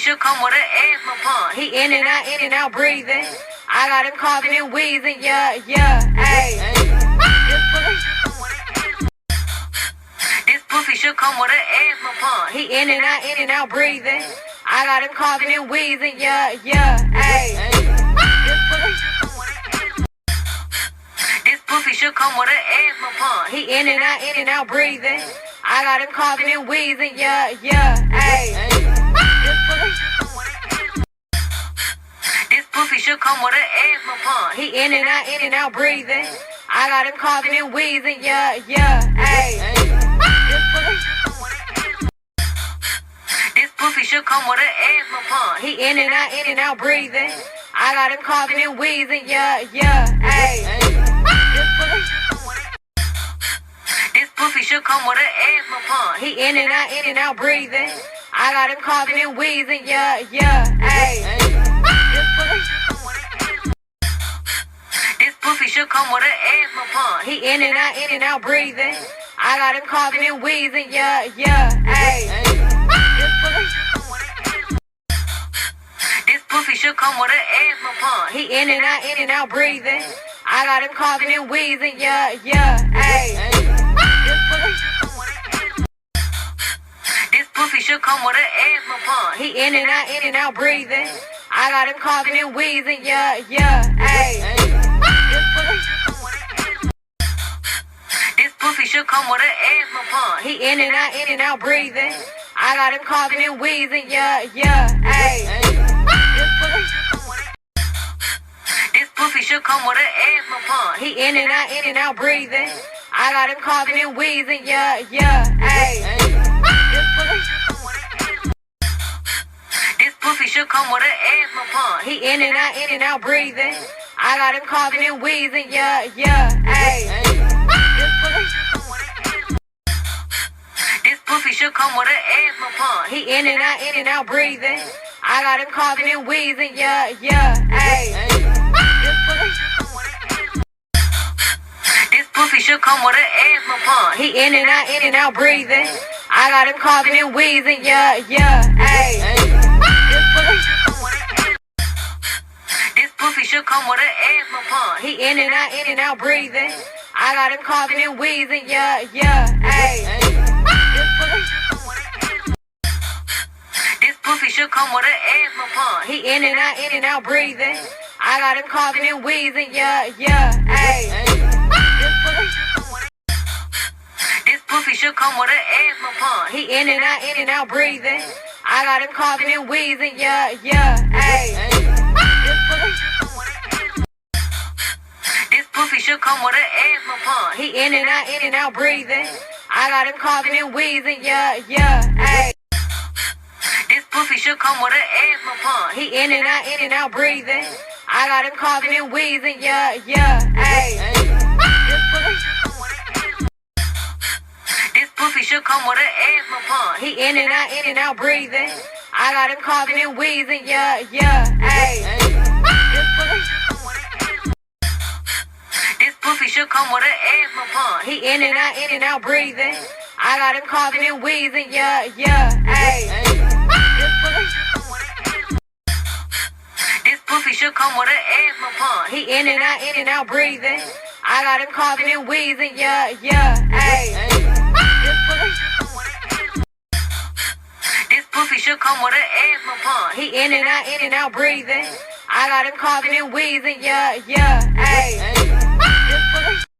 should come with an asthma pump. He in and out breathing. I got him coughing and wheezing, yeah, ayy. This pussy should come with an asthma pump. He in and out breathing. I got him coughing and wheezing, yeah, ayy. This pussy should come with an asthma pump. He in and out breathing. I got him coughing and wheezing, yeah, ayy. This pussy should come with an asthma pump. He in and out breathing. I got him coughing and wheezing, yeah, ayy. This pussy should come with an asthma pump. He in and out breathing. I got him coughing and wheezing, yeah, ayy. This pussy should come with an asthma pump. He in and out breathing. I got him coughing and wheezing, yeah, ayy. This pussy should come with an asthma pump. He in and out breathing. I got him coughing and wheezing, yeah, ayy. This pussy should come with an asthma pump. He in and out breathing. I got him coughing and wheezing, yeah, ayy. This pussy should come with an asthma pump. He in and out breathing. I got him coughing and wheezing, yeah, ayy. This pussy should come with an asthma pump. He in and out breathing. I got him coughing and wheezing, yeah, ayy. This pussy should come with an asthma pump. He in and out breathing. I got him coughing and wheezing, yeah, ayy. This pussy should come with an asthma pump. He in and out breathing. I got him coughing and wheezing, yeah, ayy. This pussy should come with an asthma pump. He in and out breathing. I got him coughing and wheezing, yeah, ayy. This pussy should come with an asthma pump. He in and out breathing. I got him coughing and wheezing, yeah, ayy. This pussy should come with an asthma pump. He in and out breathing. I got him coughing and wheezing, yeah, ayy. This pussy should come with an asthma pump. He in and out breathing. I got him coughing and wheezing, yeah, ayy. This pussy should come with an asthma pump. He in and out breathing. I got him coughing and wheezing, yeah, ayy. This pussy should come with an asthma pump. He in and out breathing. I got him coughing and wheezing, yeah, ayy. This pussy should come with an asthma pump. He in and out breathing. I got him coughing and wheezing, yeah, ayy. This pussy should come with an asthma pump. He in and out breathing. I got him coughing and wheezing, yeah, ayy. This pussy should come with an asthma pump. He in and out breathing. I got him coughing and wheezing, yeah, ayy. This pussy should come with an asthma pump. He in and out breathing. I got him coughing and wheezing, yeah, ayy. This pussy should come with an asthma pump. He in and out breathing. I got him coughing and wheezing, yeah, ayy.